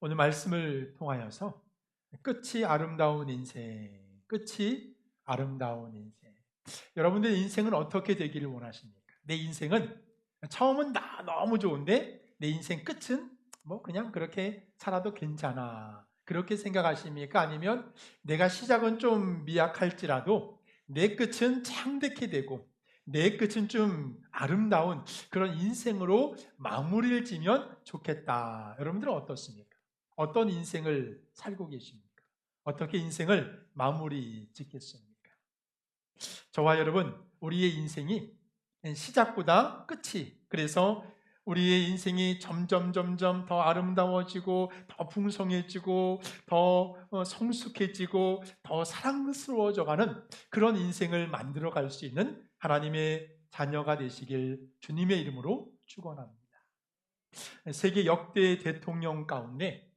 오늘 말씀을 통하여서 끝이 아름다운 인생, 끝이 아름다운 인생. 여러분들의 인생은 어떻게 되기를 원하십니까? 내 인생은 처음은 너무 좋은데 내 인생 끝은 뭐 그냥 그렇게 살아도 괜찮아. 그렇게 생각하십니까? 아니면 내가 시작은 좀 미약할지라도 내 끝은 창대케 되고 내 끝은 좀 아름다운 그런 인생으로 마무리를 지면 좋겠다. 여러분들은 어떻습니까? 어떤 인생을 살고 계십니까? 어떻게 인생을 마무리 짓겠습니까? 저와 여러분, 우리의 인생이 시작보다 끝이, 그래서 우리의 인생이 점점 더 아름다워지고 더 풍성해지고 더 성숙해지고 더 사랑스러워져 가는 그런 인생을 만들어 갈 수 있는 하나님의 자녀가 되시길 주님의 이름으로 축원합니다. 세계 역대 대통령 가운데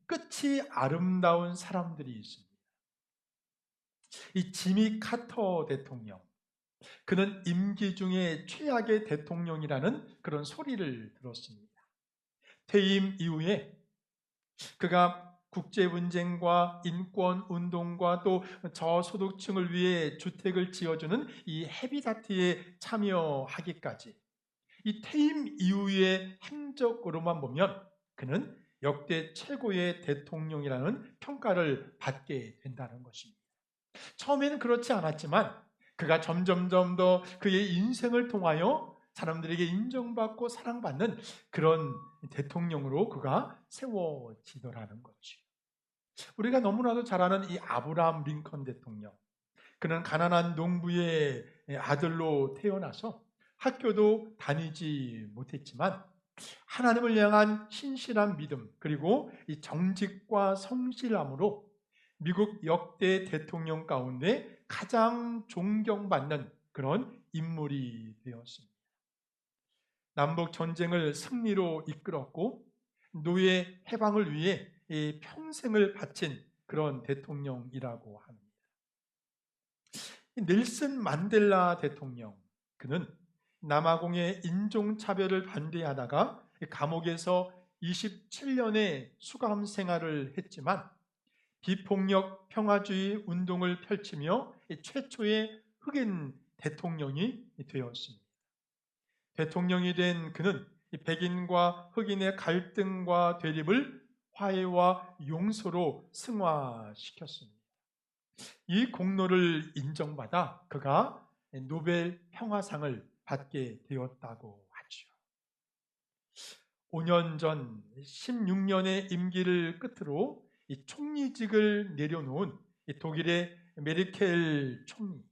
끝이 아름다운 사람들이 있습니다. 이 지미 카터 대통령, 그는 임기 중에 최악의 대통령이라는 그런 소리를 들었습니다. 퇴임 이후에 그가 국제 분쟁과 인권 운동과 또 저소득층을 위해 주택을 지어주는 이 헤비다트에 참여하기까지 이 퇴임 이후의 행적으로만 보면 그는 역대 최고의 대통령이라는 평가를 받게 된다는 것입니다. 처음에는 그렇지 않았지만 그가 점점 더 그의 인생을 통하여 사람들에게 인정받고 사랑받는 그런 대통령으로 그가 세워지더라는 거죠. 우리가 너무나도 잘 아는 이 아브라함 링컨 대통령, 그는 가난한 농부의 아들로 태어나서 학교도 다니지 못했지만 하나님을 향한 신실한 믿음 그리고 이 정직과 성실함으로 미국 역대 대통령 가운데 가장 존경받는 그런 인물이 되었습니다. 남북 전쟁을 승리로 이끌었고 노예 해방을 위해 평생을 바친 그런 대통령이라고 합니다. 넬슨 만델라 대통령, 그는 남아공의 인종차별을 반대하다가 감옥에서 27년의 수감 생활을 했지만 비폭력 평화주의 운동을 펼치며 최초의 흑인 대통령이 되었습니다. 대통령이 된 그는 백인과 흑인의 갈등과 대립을 화해와 용서로 승화시켰습니다. 이 공로를 인정받아 그가 노벨 평화상을 받게 되었다고 하죠. 5년 전 16년의 임기를 끝으로 이 총리직을 내려놓은 독일의 메르켈 총리.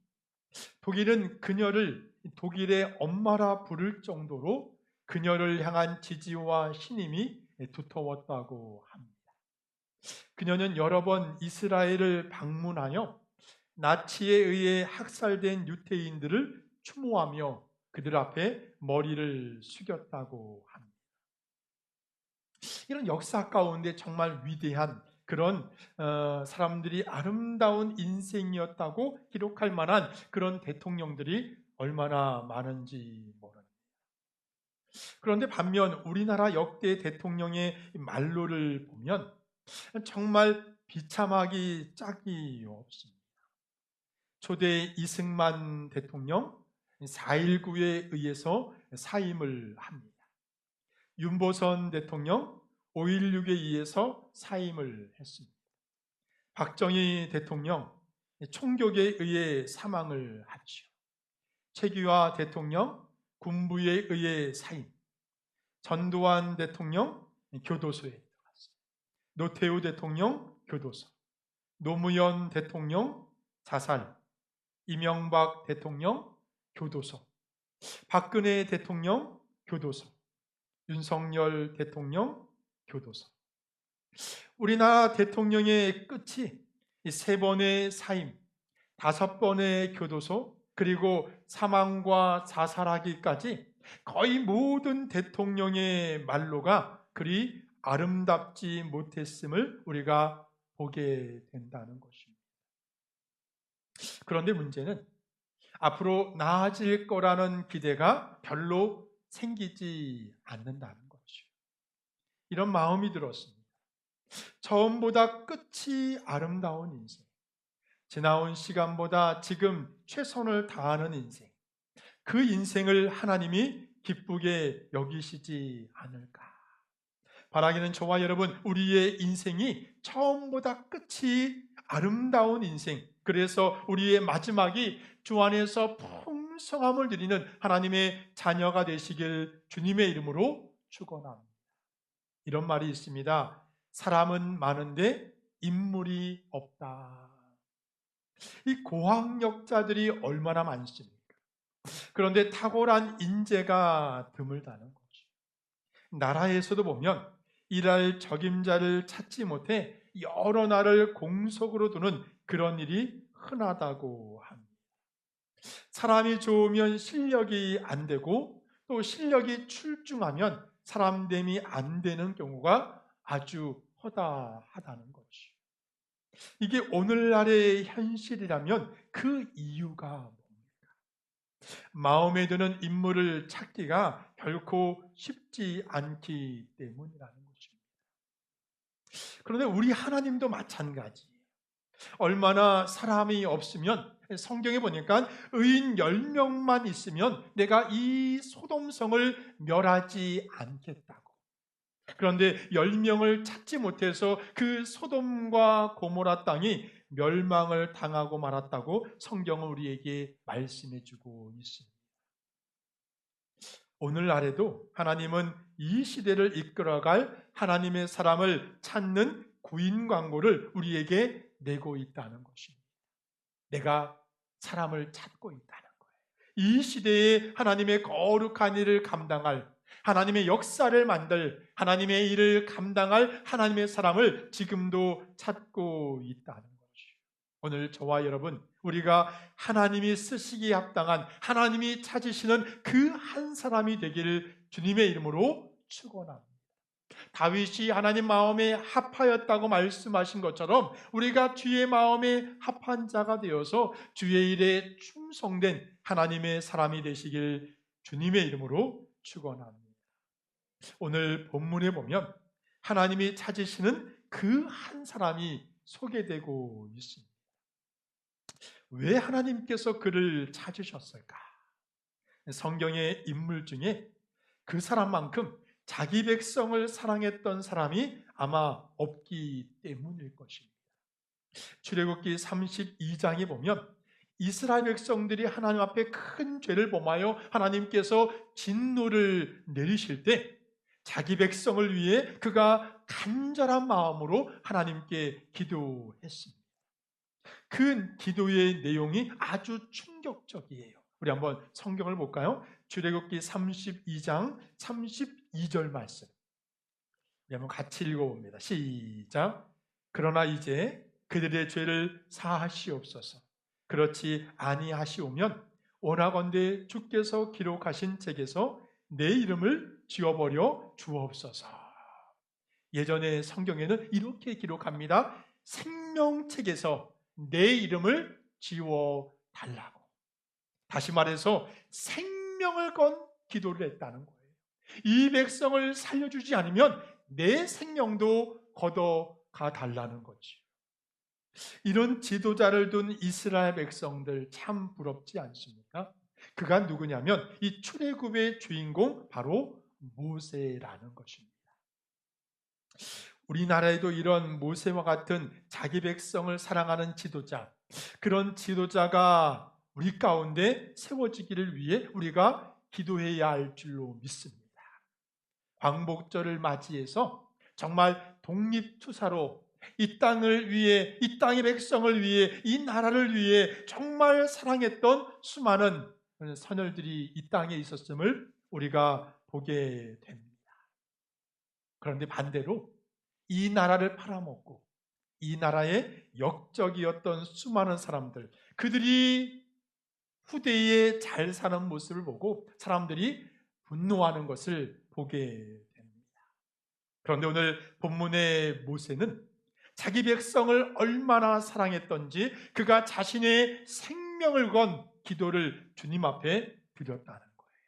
독일은 그녀를 독일의 엄마라 부를 정도로 그녀를 향한 지지와 신임이 두터웠다고 합니다. 그녀는 여러 번 이스라엘을 방문하여 나치에 의해 학살된 유태인들을 추모하며 그들 앞에 머리를 숙였다고 합니다. 이런 역사 가운데 정말 위대한 그런 사람들이 아름다운 인생이었다고 기록할 만한 그런 대통령들이 얼마나 많은지 모릅니다. 그런데 반면 우리나라 역대 대통령의 말로를 보면 정말 비참하기 짝이 없습니다. 초대 이승만 대통령 4.19에 의해서 사임을 합니다. 윤보선 대통령 5.16에 의해서 사임을 했습니다. 박정희 대통령 총격에 의해 사망을 하죠. 최규하 대통령 군부에 의해 사임. 전두환 대통령 교도소에 들어갔습니다. 노태우 대통령 교도소. 노무현 대통령 자살. 이명박 대통령 교도소. 박근혜 대통령 교도소. 윤석열 대통령 교도소. 우리나라 대통령의 끝이 이 3번의 사임, 5번의 교도소, 그리고 사망과 자살하기까지 거의 모든 대통령의 말로가 그리 아름답지 못했음을 우리가 보게 된다는 것입니다. 그런데 문제는 앞으로 나아질 거라는 기대가 별로 생기지 않는다는 거죠. 이런 마음이 들었습니다. 처음보다 끝이 아름다운 인생, 지나온 시간보다 지금 최선을 다하는 인생, 그 인생을 하나님이 기쁘게 여기시지 않을까? 바라기는 저와 여러분, 우리의 인생이 처음보다 끝이 아름다운 인생, 그래서 우리의 마지막이 주 안에서 풍성함을 누리는 하나님의 자녀가 되시길 주님의 이름으로 축원합니다. 이런 말이 있습니다. 사람은 많은데 인물이 없다. 이 고학력자들이 얼마나 많습니까? 그런데 탁월한 인재가 드물다는 거죠. 나라에서도 보면 일할 적임자를 찾지 못해 여러 날을 공석으로 두는 그런 일이 흔하다고 합니다. 사람이 좋으면 실력이 안 되고 또 실력이 출중하면 사람됨이 안 되는 경우가 아주 허다하다는 거죠. 이게 오늘날의 현실이라면 그 이유가 뭡니까? 마음에 드는 인물을 찾기가 결코 쉽지 않기 때문이라는 것입니다. 그런데 우리 하나님도 마찬가지예요. 얼마나 사람이 없으면, 성경에 보니까 의인 10명만 있으면 내가 이 소돔성을 멸하지 않겠다고. 그런데 10명을 찾지 못해서 그 소돔과 고모라 땅이 멸망을 당하고 말았다고 성경은 우리에게 말씀해 주고 있습니다. 오늘날에도 하나님은 이 시대를 이끌어갈 하나님의 사람을 찾는 구인 광고를 우리에게 내고 있다는 것입니다. 내가 사람을 찾고 있다는 거예요. 이 시대에 하나님의 거룩한 일을 감당할, 하나님의 역사를 만들, 하나님의 일을 감당할 하나님의 사람을 지금도 찾고 있다는 거죠. 오늘 저와 여러분, 우리가 하나님이 쓰시기에 합당한, 하나님이 찾으시는 그 한 사람이 되기를 주님의 이름으로 축원합니다. 다윗이 하나님 마음에 합하였다고 말씀하신 것처럼 우리가 주의 마음에 합한 자가 되어서 주의 일에 충성된 하나님의 사람이 되시길 주님의 이름으로 축원합니다. 오늘 본문에 보면 하나님이 찾으시는 그 한 사람이 소개되고 있습니다. 왜 하나님께서 그를 찾으셨을까? 성경의 인물 중에 그 사람만큼 자기 백성을 사랑했던 사람이 아마 없기 때문일 것입니다. 출애굽기 32장에 보면 이스라엘 백성들이 하나님 앞에 큰 죄를 범하여 하나님께서 진노를 내리실 때 자기 백성을 위해 그가 간절한 마음으로 하나님께 기도했습니다. 그 기도의 내용이 아주 충격적이에요. 우리 한번 성경을 볼까요? 출애굽기 32장 32절 말씀. 우리 한번 같이 읽어봅니다. 시작. 그러나 이제 그들의 죄를 사하시옵소서. 그렇지 아니하시오면 원하건대 주께서 기록하신 책에서 내 이름을 지워버려 주옵소서. 예전에 성경에는 이렇게 기록합니다. 생명책에서 내 이름을 지워달라고. 다시 말해서 생명을 건 기도를 했다는 거예요. 이 백성을 살려주지 않으면 내 생명도 걷어가 달라는 거지. 이런 지도자를 둔 이스라엘 백성들 참 부럽지 않습니까? 그가 누구냐면 이 출애굽의 주인공 바로 모세라는 것입니다. 우리나라에도 이런 모세와 같은 자기 백성을 사랑하는 지도자, 그런 지도자가 우리 가운데 세워지기를 위해 우리가 기도해야 할 줄로 믿습니다. 광복절을 맞이해서 정말 독립투사로 이 땅을 위해, 이 땅의 백성을 위해, 이 나라를 위해 정말 사랑했던 수많은 선열들이 이 땅에 있었음을 우리가 보게 됩니다. 그런데 반대로 이 나라를 팔아먹고 이 나라의 역적이었던 수많은 사람들, 그들이 후대에 잘 사는 모습을 보고 사람들이 분노하는 것을 보게 됩니다. 그런데 오늘 본문의 모세는 자기 백성을 얼마나 사랑했던지 그가 자신의 생명을 건 기도를 주님 앞에 드렸다는 거예요.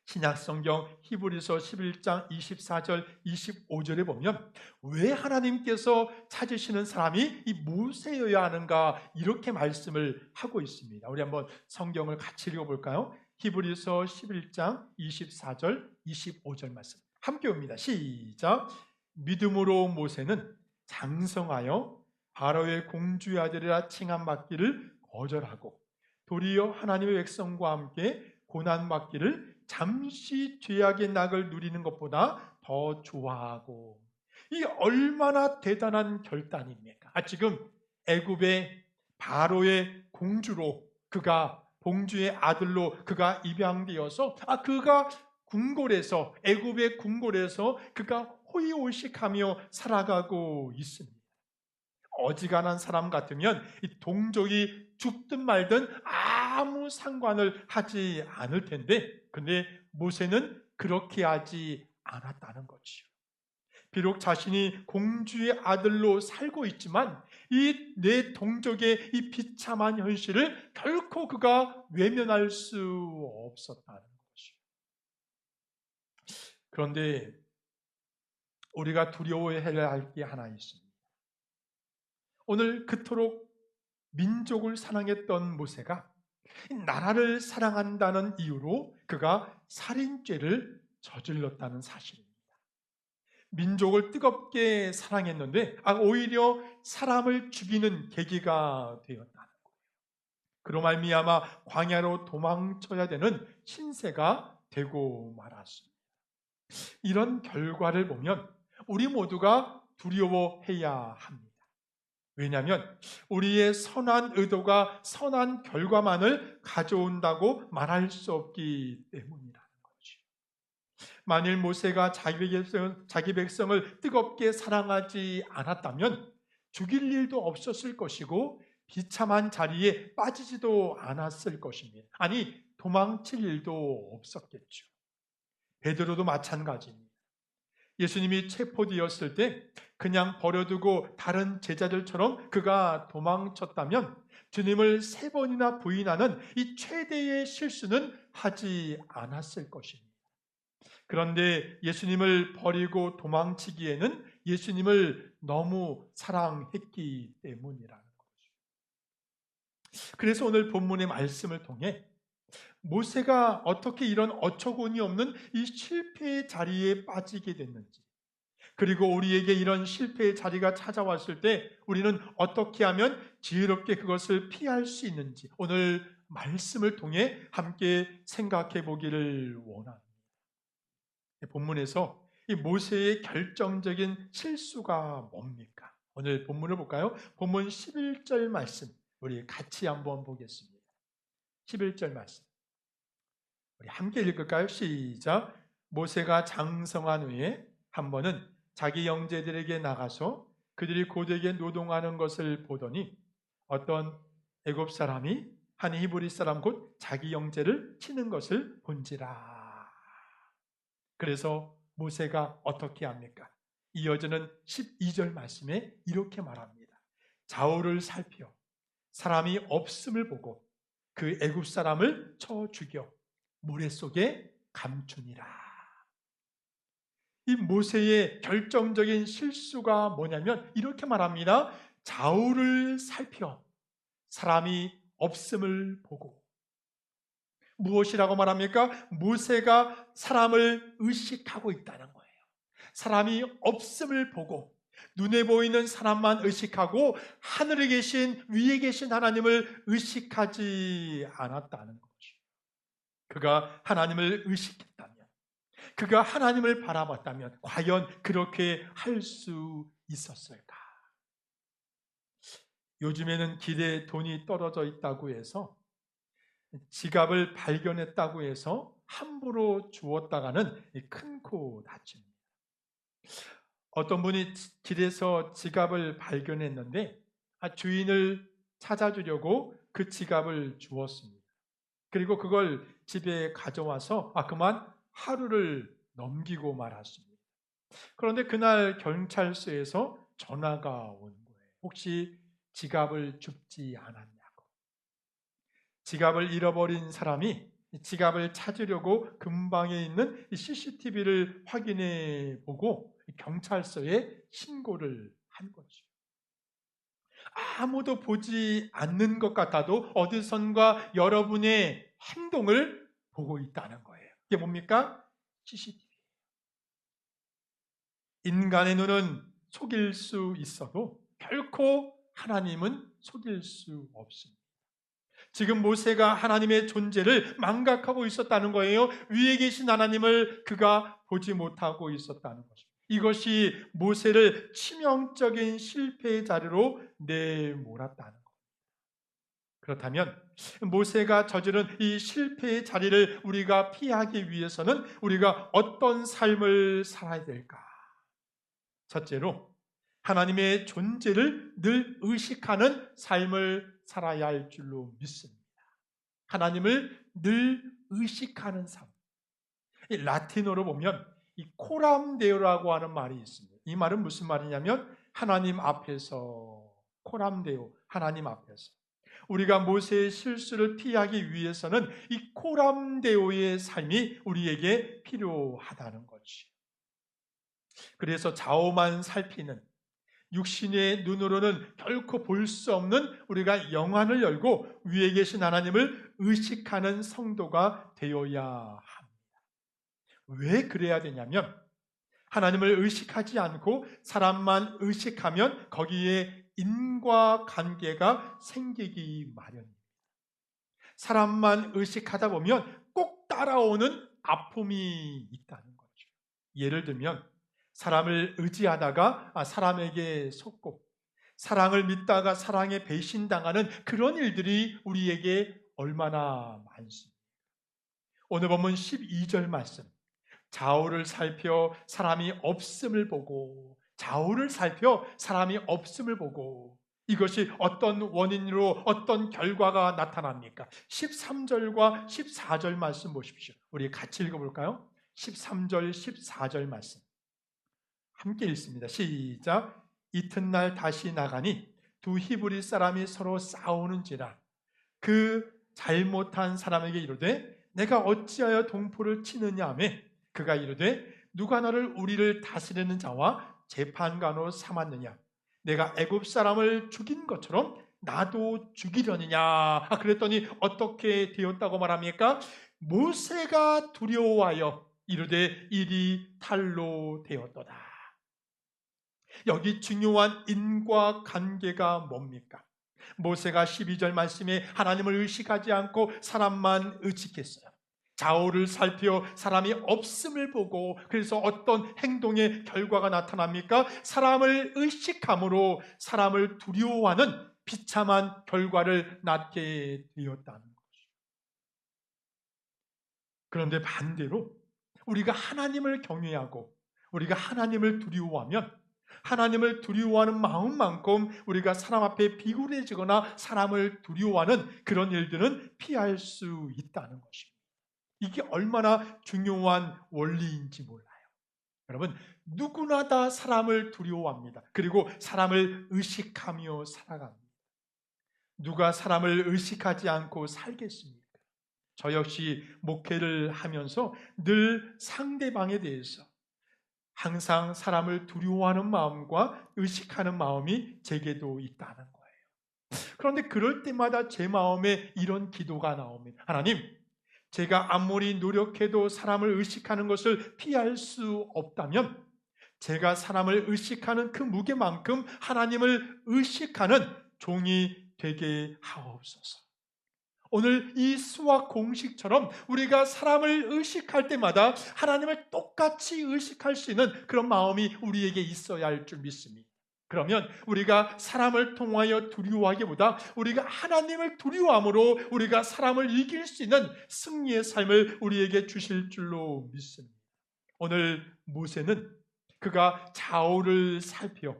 신약성경 히브리서 11장 24절 25절에 보면 왜 하나님께서 찾으시는 사람이 이 모세여야 하는가 이렇게 말씀을 하고 있습니다. 우리 한번 성경을 같이 읽어볼까요? 히브리서 11장 24절 25절 말씀 함께 옵니다. 시작. 믿음으로 모세는 장성하여 바로의 공주의 아들이라 칭함받기를 거절하고 도리어 하나님의 백성과 함께 고난받기를 잠시 죄악의 낙을 누리는 것보다 더 좋아하고. 이 얼마나 대단한 결단입니까? 지금 애굽의 바로의 공주로 그가 공주의 아들로 그가 입양되어서 그가 궁궐에서 애굽의 궁궐에서 그가 호의호식하며 살아가고 있습니다. 어지간한 사람 같으면 이 동족이 죽든 말든 아무 상관을 하지 않을 텐데, 근데 모세는 그렇게 하지 않았다는 거지요. 비록 자신이 공주의 아들로 살고 있지만 이 내 동족의 이 비참한 현실을 결코 그가 외면할 수 없었다는 것이요. 그런데 우리가 두려워해야 할 게 하나 있습니다. 오늘 그토록 민족을 사랑했던 모세가 나라를 사랑한다는 이유로 그가 살인죄를 저질렀다는 사실입니다. 민족을 뜨겁게 사랑했는데 오히려 사람을 죽이는 계기가 되었다는 거예요. 그로 말미암아 광야로 도망쳐야 되는 신세가 되고 말았습니다. 이런 결과를 보면 우리 모두가 두려워해야 합니다. 왜냐하면 우리의 선한 의도가 선한 결과만을 가져온다고 말할 수 없기 때문이라는 거죠. 만일 모세가 자기 백성을 뜨겁게 사랑하지 않았다면 죽일 일도 없었을 것이고 비참한 자리에 빠지지도 않았을 것입니다. 도망칠 일도 없었겠죠. 베드로도 마찬가지입니다. 예수님이 체포되었을 때 그냥 버려두고 다른 제자들처럼 그가 도망쳤다면 주님을 3번이나 부인하는 이 최대의 실수는 하지 않았을 것입니다. 그런데 예수님을 버리고 도망치기에는 예수님을 너무 사랑했기 때문이라는 거죠. 그래서 오늘 본문의 말씀을 통해 모세가 어떻게 이런 어처구니 없는 이 실패의 자리에 빠지게 됐는지, 그리고 우리에게 이런 실패의 자리가 찾아왔을 때 우리는 어떻게 하면 지혜롭게 그것을 피할 수 있는지 오늘 말씀을 통해 함께 생각해 보기를 원합니다. 본문에서 이 모세의 결정적인 실수가 뭡니까? 오늘 본문을 볼까요? 본문 11절 말씀 우리 같이 한번 보겠습니다. 11절 말씀 우리 함께 읽을까요? 시작. 모세가 장성한 후에 한 번은 자기 형제들에게 나가서 그들이 고되게 노동하는 것을 보더니 어떤 애굽 사람이 한 히브리 사람 곧 자기 형제를 치는 것을 본지라. 그래서 모세가 어떻게 합니까? 이어지는 12절 말씀에 이렇게 말합니다. 좌우를 살펴 사람이 없음을 보고 그 애굽 사람을 쳐 죽여 모래 속에 감추니라. 이 모세의 결정적인 실수가 뭐냐면 이렇게 말합니다. 좌우를 살펴 사람이 없음을 보고. 무엇이라고 말합니까? 모세가 사람을 의식하고 있다는 거예요. 사람이 없음을 보고 눈에 보이는 사람만 의식하고 하늘에 계신 위에 계신 하나님을 의식하지 않았다는 거죠. 그가 하나님을 의식했다면, 그가 하나님을 바라봤다면 과연 그렇게 할 수 있었을까? 요즘에는 길에 돈이 떨어져 있다고 해서 지갑을 발견했다고 해서 함부로 주었다가는 큰 코 다칩니다. 어떤 분이 길에서 지갑을 발견했는데 주인을 찾아주려고 그 지갑을 주었습니다. 그리고 그걸 집에 가져와서 그만 하루를 넘기고 말았습니다. 그런데 그날 경찰서에서 전화가 온 거예요. 혹시 지갑을 줍지 않았냐고. 지갑을 잃어버린 사람이 지갑을 찾으려고 근방에 있는 CCTV를 확인해 보고 경찰서에 신고를 한 거죠. 아무도 보지 않는 것 같아도 어디선가 여러분의 행동을 보고 있다는 거예요. 이게 뭡니까? CCTV. 인간의 눈은 속일 수 있어도 결코 하나님은 속일 수 없습니다. 지금 모세가 하나님의 존재를 망각하고 있었다는 거예요. 위에 계신 하나님을 그가 보지 못하고 있었다는 것입니다. 이것이 모세를 치명적인 실패의 자리로 내몰았다는 겁니다. 그렇다면 모세가 저지른 이 실패의 자리를 우리가 피하기 위해서는 우리가 어떤 삶을 살아야 될까? 첫째로 하나님의 존재를 늘 의식하는 삶을 살아야 할 줄로 믿습니다. 하나님을 늘 의식하는 삶. 이 라틴어로 보면 이 코람데오라고 하는 말이 있습니다. 이 말은 무슨 말이냐면 하나님 앞에서, 코람데오, 하나님 앞에서. 우리가 모세의 실수를 피하기 위해서는 이 코람데오의 삶이 우리에게 필요하다는 것이죠. 그래서 좌우만 살피는 육신의 눈으로는 결코 볼 수 없는 우리가 영안을 열고 위에 계신 하나님을 의식하는 성도가 되어야 합니다. 왜 그래야 되냐면 하나님을 의식하지 않고 사람만 의식하면 거기에 인과관계가 생기기 마련입니다. 사람만 의식하다 보면 꼭 따라오는 아픔이 있다는 거죠. 예를 들면 사람을 의지하다가 사람에게 속고 사랑을 믿다가 사랑에 배신당하는 그런 일들이 우리에게 얼마나 많습니까? 오늘 본문 12절 말씀. 좌우를 살펴 사람이 없음을 보고, 좌우를 살펴 사람이 없음을 보고, 이것이 어떤 원인으로 어떤 결과가 나타납니까? 13절과 14절 말씀 보십시오. 우리 같이 읽어볼까요? 13절, 14절 말씀. 함께 읽습니다. 시작. 이튿날 다시 나가니 두 히브리 사람이 서로 싸우는지라 그 잘못한 사람에게 이르되 내가 어찌하여 동포를 치느냐 하며 그가 이르되 누가 너를 우리를 다스리는 자와 재판관으로 삼았느냐 내가 애굽 사람을 죽인 것처럼 나도 죽이려느냐. 그랬더니 어떻게 되었다고 말합니까? 모세가 두려워하여 이르되 일이 탈로 되었도다. 여기 중요한 인과관계가 뭡니까? 모세가 12절 말씀에 하나님을 의식하지 않고 사람만 의식했어요. 좌우를 살펴 사람이 없음을 보고 그래서 어떤 행동의 결과가 나타납니까? 사람을 의식함으로 사람을 두려워하는 비참한 결과를 낳게 되었다는 거죠. 그런데 반대로 우리가 하나님을 경외하고 우리가 하나님을 두려워하면 하나님을 두려워하는 마음만큼 우리가 사람 앞에 비굴해지거나 사람을 두려워하는 그런 일들은 피할 수 있다는 것입니다. 이게 얼마나 중요한 원리인지 몰라요. 여러분, 누구나 다 사람을 두려워합니다. 그리고 사람을 의식하며 살아갑니다. 누가 사람을 의식하지 않고 살겠습니까? 저 역시 목회를 하면서 늘 상대방에 대해서 항상 사람을 두려워하는 마음과 의식하는 마음이 제게도 있다는 거예요. 그런데 그럴 때마다 제 마음에 이런 기도가 나옵니다. 하나님, 제가 아무리 노력해도 사람을 의식하는 것을 피할 수 없다면 제가 사람을 의식하는 그 무게만큼 하나님을 의식하는 종이 되게 하옵소서. 오늘 이 수학 공식처럼 우리가 사람을 의식할 때마다 하나님을 똑같이 의식할 수 있는 그런 마음이 우리에게 있어야 할 줄 믿습니다. 그러면 우리가 사람을 통하여 두려워하기보다 우리가 하나님을 두려워함으로 우리가 사람을 이길 수 있는 승리의 삶을 우리에게 주실 줄로 믿습니다. 오늘 모세는 그가 좌우를 살펴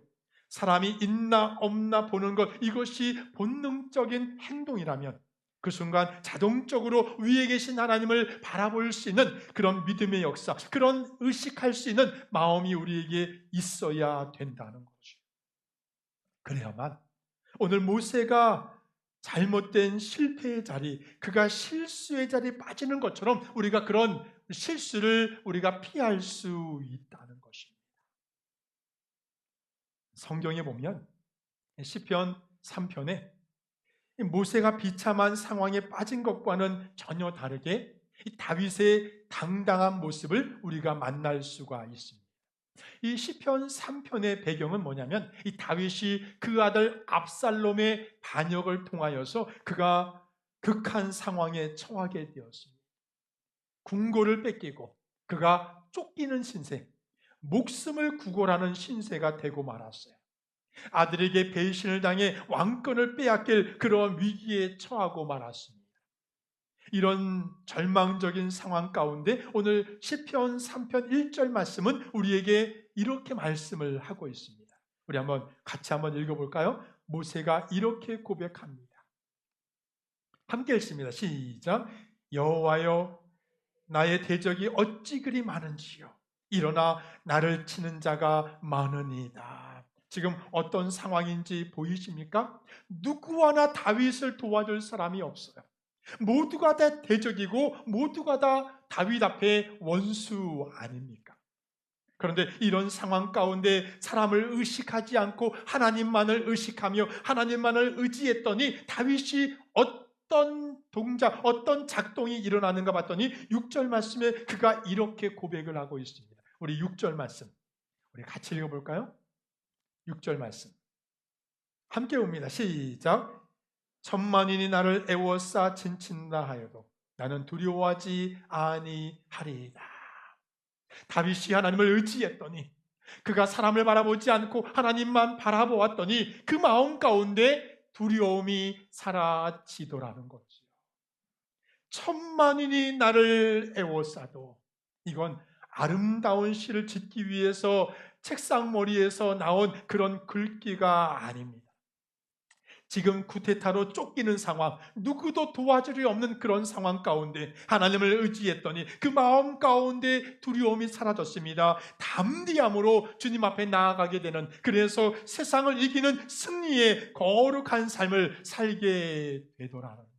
사람이 있나 없나 보는 것, 이것이 본능적인 행동이라면 그 순간 자동적으로 위에 계신 하나님을 바라볼 수 있는 그런 믿음의 역사, 그런 의식할 수 있는 마음이 우리에게 있어야 된다는 거죠. 그래야만 오늘 모세가 잘못된 실패의 자리, 그가 실수의 자리에 빠지는 것처럼 우리가 그런 실수를 우리가 피할 수 있다는 것입니다. 성경에 보면 시편 3편에 모세가 비참한 상황에 빠진 것과는 전혀 다르게 이 다윗의 당당한 모습을 우리가 만날 수가 있습니다. 이 시편 3편의 배경은 뭐냐면 이 다윗이 그 아들 압살롬의 반역을 통하여서 그가 극한 상황에 처하게 되었습니다. 궁궐을 뺏기고 그가 쫓기는 신세, 목숨을 구걸하는 신세가 되고 말았어요. 아들에게 배신을 당해 왕권을 빼앗길 그런 위기에 처하고 말았습니다. 이런 절망적인 상황 가운데 오늘 시편 3편 1절 말씀은 우리에게 이렇게 말씀을 하고 있습니다. 우리 같이 한번 읽어볼까요? 모세가 이렇게 고백합니다. 함께 읽습니다. 시작. 여호와여, 나의 대적이 어찌 그리 많은지요. 일어나 나를 치는 자가 많으니이다. 지금 어떤 상황인지 보이십니까? 누구 하나 다윗을 도와줄 사람이 없어요. 모두가 다 대적이고 모두가 다 다윗 앞에 원수 아닙니까? 그런데 이런 상황 가운데 사람을 의식하지 않고 하나님만을 의식하며 하나님만을 의지했더니 다윗이 어떤 동작, 어떤 작동이 일어나는가 봤더니 6절 말씀에 그가 이렇게 고백을 하고 있습니다. 우리 6절 말씀, 우리 같이 읽어볼까요? 6절 말씀 함께 봅니다. 시작. 천만인이 나를 애워싸 진친다 하여도 나는 두려워하지 아니하리이다. 다윗이 하나님을 의지했더니 그가 사람을 바라보지 않고 하나님만 바라보았더니 그 마음 가운데 두려움이 사라지더라는 거지요. 천만인이 나를 애워싸도, 이건 아름다운 시를 짓기 위해서 책상머리에서 나온 그런 글귀가 아닙니다. 지금 쿠데타로 쫓기는 상황, 누구도 도와줄 리 없는 그런 상황 가운데 하나님을 의지했더니 그 마음 가운데 두려움이 사라졌습니다. 담대함으로 주님 앞에 나아가게 되는, 그래서 세상을 이기는 승리의 거룩한 삶을 살게 되더라는 것이.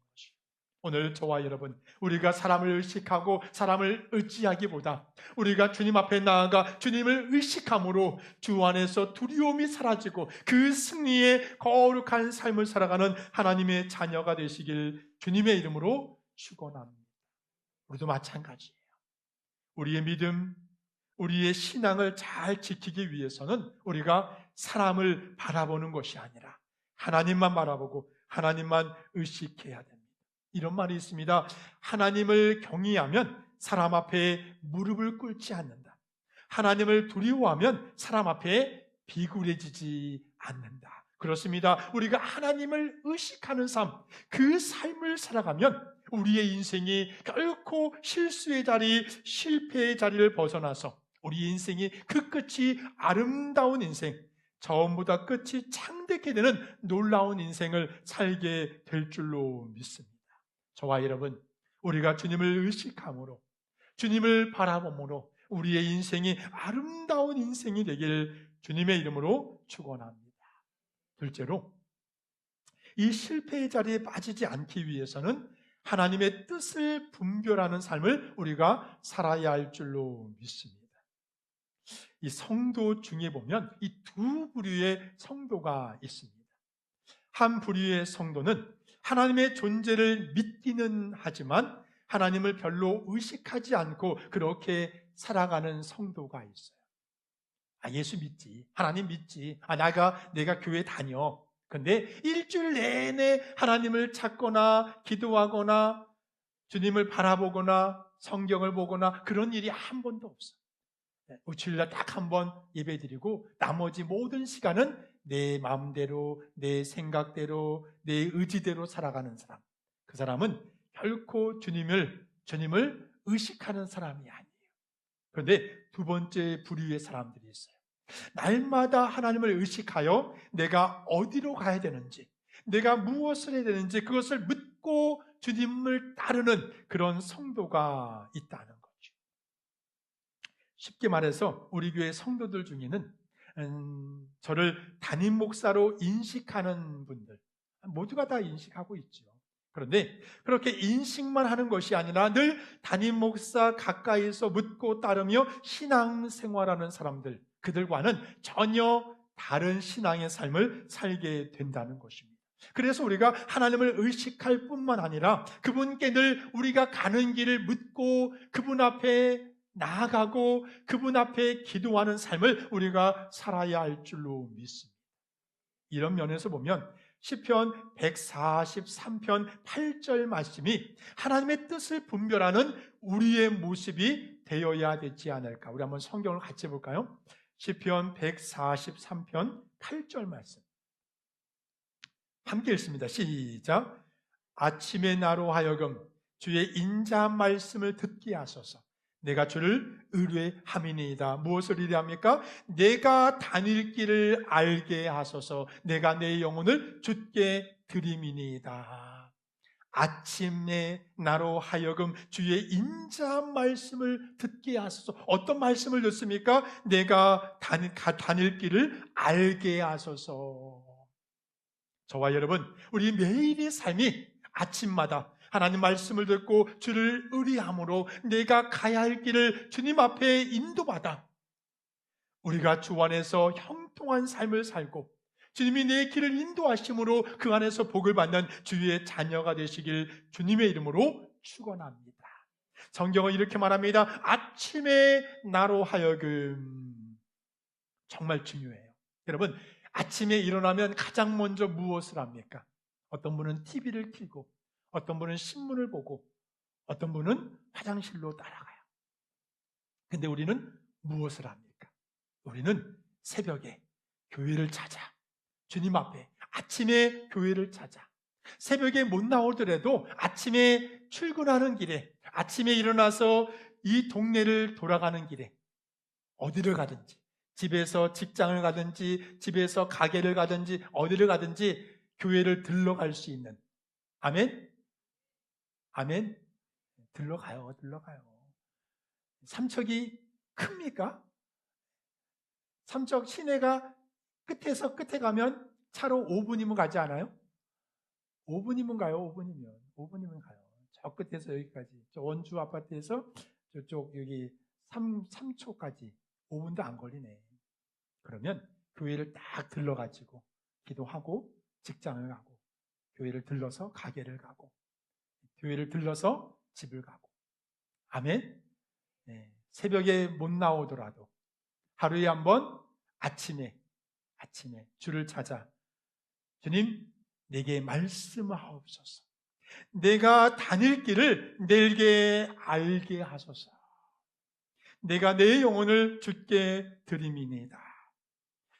오늘 저와 여러분, 우리가 사람을 의식하고 사람을 의지하기보다 우리가 주님 앞에 나아가 주님을 의식함으로 주 안에서 두려움이 사라지고 그 승리의 거룩한 삶을 살아가는 하나님의 자녀가 되시길 주님의 이름으로 축원합니다. 우리도 마찬가지예요. 우리의 믿음, 우리의 신앙을 잘 지키기 위해서는 우리가 사람을 바라보는 것이 아니라 하나님만 바라보고 하나님만 의식해야 됩니다. 이런 말이 있습니다. 하나님을 경외하면 사람 앞에 무릎을 꿇지 않는다. 하나님을 두려워하면 사람 앞에 비굴해지지 않는다. 그렇습니다. 우리가 하나님을 의식하는 삶, 그 삶을 살아가면 우리의 인생이 결코 실수의 자리, 실패의 자리를 벗어나서 우리 인생이 그 끝이 아름다운 인생, 처음보다 끝이 창대케 되는 놀라운 인생을 살게 될 줄로 믿습니다. 저와 여러분, 우리가 주님을 의식함으로, 주님을 바라봄으로 우리의 인생이 아름다운 인생이 되길 주님의 이름으로 축원합니다. 둘째로, 이 실패의 자리에 빠지지 않기 위해서는 하나님의 뜻을 분별하는 삶을 우리가 살아야 할 줄로 믿습니다. 이 성도 중에 보면 이 두 부류의 성도가 있습니다. 한 부류의 성도는 하나님의 존재를 믿기는 하지만 하나님을 별로 의식하지 않고 그렇게 살아가는 성도가 있어요. 예수 믿지, 하나님 믿지, 내가 교회 다녀. 근데 일주일 내내 하나님을 찾거나 기도하거나 주님을 바라보거나 성경을 보거나 그런 일이 한 번도 없어요. 주일날 딱 한 번 예배드리고 나머지 모든 시간은 내 마음대로, 내 생각대로, 내 의지대로 살아가는 사람. 그 사람은 결코 주님을 의식하는 사람이 아니에요. 그런데 두 번째 부류의 사람들이 있어요. 날마다 하나님을 의식하여 내가 어디로 가야 되는지, 내가 무엇을 해야 되는지 그것을 묻고 주님을 따르는 그런 성도가 있다는 거죠. 쉽게 말해서 우리 교회 성도들 중에는 저를 담임 목사로 인식하는 분들, 모두가 다 인식하고 있죠. 그런데 그렇게 인식만 하는 것이 아니라 늘 담임 목사 가까이서 묻고 따르며 신앙생활하는 사람들, 그들과는 전혀 다른 신앙의 삶을 살게 된다는 것입니다. 그래서 우리가 하나님을 의식할 뿐만 아니라 그분께 늘 우리가 가는 길을 묻고 그분 앞에 나아가고 그분 앞에 기도하는 삶을 우리가 살아야 할 줄로 믿습니다. 이런 면에서 보면 시편 143편 8절 말씀이 하나님의 뜻을 분별하는 우리의 모습이 되어야 되지 않을까. 우리 한번 성경을 같이 볼까요? 시편 143편 8절 말씀 함께 읽습니다. 시작. 아침에 나로 하여금 주의 인자한 말씀을 듣게 하소서. 내가 주를 의뢰함이니이다. 무엇을 의뢰합니까? 내가 다닐 길을 알게 하소서. 내가 내 영혼을 주께 드림이니이다. 아침에 나로 하여금 주의 인자한 말씀을 듣게 하소서. 어떤 말씀을 듣습니까? 내가 다닐 길을 알게 하소서. 저와 여러분, 우리 매일의 삶이 아침마다 하나님 말씀을 듣고 주를 의뢰함으로 내가 가야 할 길을 주님 앞에 인도받아 우리가 주 안에서 형통한 삶을 살고 주님이 내 길을 인도하심으로 그 안에서 복을 받는 주의 자녀가 되시길 주님의 이름으로 축원합니다. 성경은 이렇게 말합니다. 아침에 나로 하여금. 정말 중요해요. 여러분, 아침에 일어나면 가장 먼저 무엇을 합니까? 어떤 분은 TV를 켜고 어떤 분은 신문을 보고 어떤 분은 화장실로 따라가요. 근데 우리는 무엇을 합니까? 우리는 새벽에 교회를 찾아 주님 앞에 아침에 교회를 찾아 새벽에 못 나오더라도 아침에 출근하는 길에 아침에 일어나서 이 동네를 돌아가는 길에 어디를 가든지 집에서 직장을 가든지 집에서 가게를 가든지 어디를 가든지 교회를 들러갈 수 있는 아멘? 아멘? 들러가요. 삼척이 큽니까? 삼척 시내가 끝에서 끝에 가면 차로 5분이면 가지 않아요? 5분이면 가요. 5분이면 가요. 저 끝에서 여기까지. 저 원주 아파트에서 저쪽 여기 삼초까지 5분도 안 걸리네. 그러면 교회를 딱 들러가지고 기도하고 직장을 가고 교회를 들러서 가게를 가고 교회를 들러서 집을 가고 아멘? 네, 새벽에 못 나오더라도 하루에 한 번 아침에 주를 찾아 주님 내게 말씀하옵소서. 내가 다닐 길을 내게 알게 하소서. 내가 내 영혼을 주께 드림이니이다.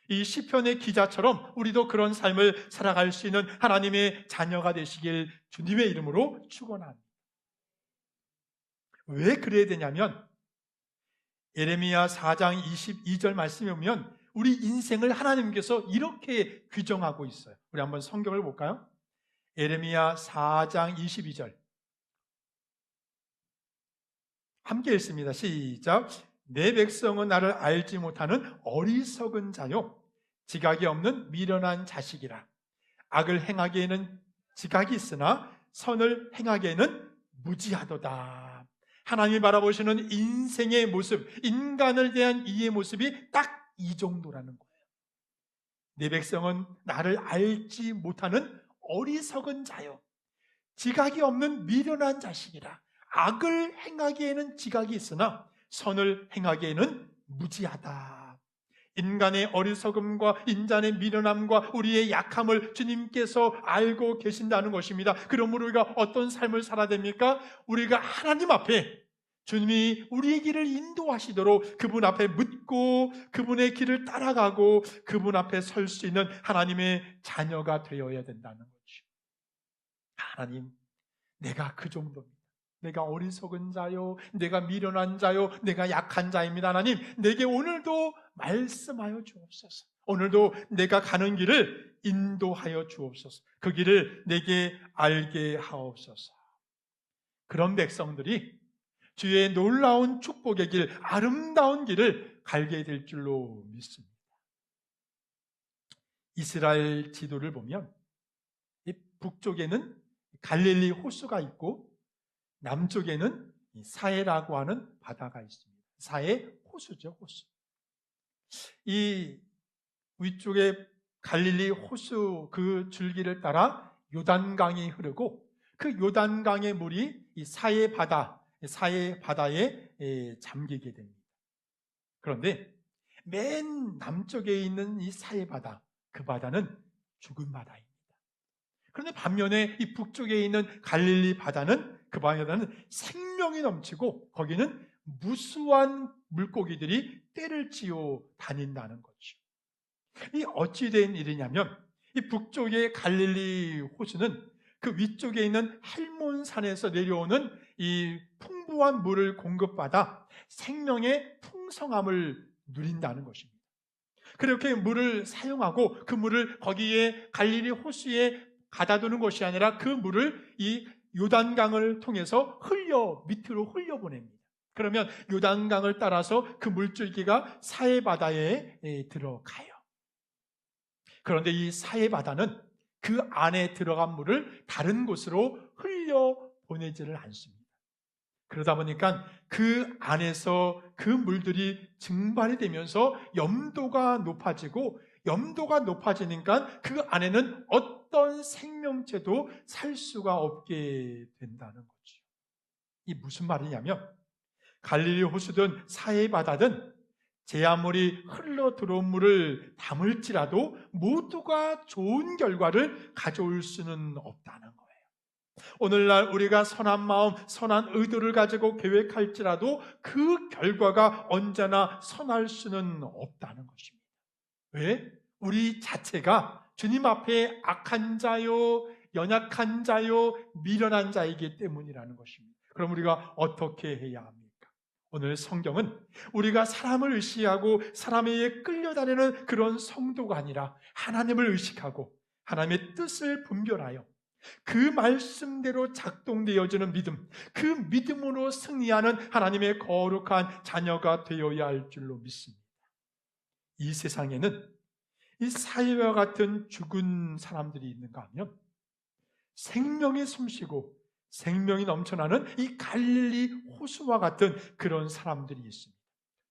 이 시편의 기자처럼 우리도 그런 삶을 살아갈 수 있는 하나님의 자녀가 되시길 주님의 이름으로 축원합니다. 왜 그래야 되냐면 예레미야 4장 22절 말씀에 보면 우리 인생을 하나님께서 이렇게 규정하고 있어요. 우리 한번 성경을 볼까요? 예레미야 4장 22절 함께 읽습니다. 시작. 내 백성은 나를 알지 못하는 어리석은 자요 지각이 없는 미련한 자식이라. 악을 행하기에는 지각이 있으나 선을 행하기에는 무지하도다. 하나님이 바라보시는 인생의 모습, 인간을 대한 이의 모습이 딱 이 정도라는 거예요. 내 백성은 나를 알지 못하는 어리석은 자요 지각이 없는 미련한 자식이라. 악을 행하기에는 지각이 있으나 선을 행하기에는 무지하다. 인간의 어리석음과 인간의 미련함과 우리의 약함을 주님께서 알고 계신다는 것입니다. 그러므로 우리가 어떤 삶을 살아야 됩니까? 우리가 하나님 앞에 주님이 우리의 길을 인도하시도록 그분 앞에 묻고 그분의 길을 따라가고 그분 앞에 설 수 있는 하나님의 자녀가 되어야 된다는 거죠. 하나님, 내가 그 정도입니다. 내가 어리석은 자요, 내가 미련한 자요, 내가 약한 자입니다. 하나님, 내게 오늘도 말씀하여 주옵소서. 오늘도 내가 가는 길을 인도하여 주옵소서. 그 길을 내게 알게 하옵소서. 그런 백성들이 주의 놀라운 축복의 길, 아름다운 길을 갈게 될 줄로 믿습니다. 이스라엘 지도를 보면 이 북쪽에는 갈릴리 호수가 있고 남쪽에는 이 사해라고 하는 바다가 있습니다. 사해 호수죠, 호수. 이 위쪽에 갈릴리 호수 그 줄기를 따라 요단강이 흐르고 그 요단강의 물이 이 사해 바다에 잠기게 됩니다. 그런데 맨 남쪽에 있는 이 사해 바다, 그 바다는 죽은 바다입니다. 그런데 반면에 이 북쪽에 있는 갈릴리 바다는 그 바다는 생명이 넘치고 거기는 무수한 물고기들이 떼를 지어 다닌다는 거죠. 이 어찌된 일이냐면 이 북쪽의 갈릴리 호수는 그 위쪽에 있는 헬몬산에서 내려오는 이 풍부한 물을 공급받아 생명의 풍성함을 누린다는 것입니다. 그렇게 물을 사용하고 그 물을 거기에 갈릴리 호수에 가다 두는 것이 아니라 그 물을 이 요단강을 통해서 밑으로 흘려보냅니다. 그러면 요단강을 따라서 그 물줄기가 사해 바다에 들어가요. 그런데 이 사해 바다는 그 안에 들어간 물을 다른 곳으로 흘려보내지를 않습니다. 그러다 보니까 그 안에서 그 물들이 증발이 되면서 염도가 높아지니까 그 안에는 어떤 생명체도 살 수가 없게 된다는 거죠. 이 무슨 말이냐면 갈릴리 호수든 사해 바다든 제 아무리 흘러 들어온 물을 담을지라도 모두가 좋은 결과를 가져올 수는 없다는 거예요. 오늘날 우리가 선한 마음, 선한 의도를 가지고 계획할지라도 그 결과가 언제나 선할 수는 없다는 것입니다. 왜? 우리 자체가 주님 앞에 악한 자요, 연약한 자요, 미련한 자이기 때문이라는 것입니다. 그럼 우리가 어떻게 해야 합니까? 오늘 성경은 우리가 사람을 의식하고 사람에게 끌려다니는 그런 성도가 아니라 하나님을 의식하고 하나님의 뜻을 분별하여 그 말씀대로 작동되어지는 믿음, 그 믿음으로 승리하는 하나님의 거룩한 자녀가 되어야 할 줄로 믿습니다. 이 세상에는 이 사해와 같은 죽은 사람들이 있는가 하면 생명이 숨쉬고 생명이 넘쳐나는 이 갈릴리 호수와 같은 그런 사람들이 있습니다.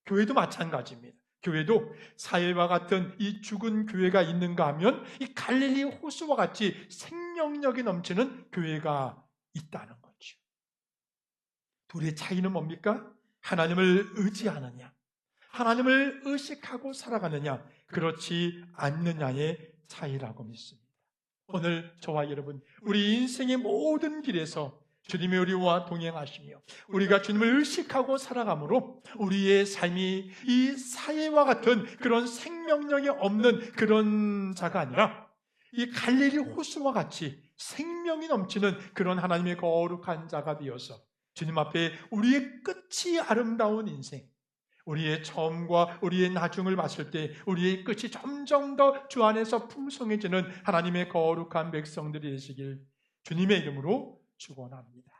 교회도 마찬가지입니다. 교회도 사해와 같은 이 죽은 교회가 있는가 하면 이 갈릴리 호수와 같이 생명력이 넘치는 교회가 있다는 거죠. 둘의 차이는 뭡니까? 하나님을 의지하느냐, 하나님을 의식하고 살아가느냐, 그렇지 않느냐의 차이라고 믿습니다. 오늘 저와 여러분, 우리 인생의 모든 길에서 주님이 우리와 동행하시며 우리가 주님을 의식하고 살아가므로 우리의 삶이 이 사해와 같은 그런 생명력이 없는 그런 자가 아니라 이 갈릴리 호수와 같이 생명이 넘치는 그런 하나님의 거룩한 자가 되어서 주님 앞에 우리의 끝이 아름다운 인생, 우리의 처음과 우리의 나중을 봤을 때 우리의 끝이 점점 더 주 안에서 풍성해지는 하나님의 거룩한 백성들이 되시길 주님의 이름으로 축원합니다.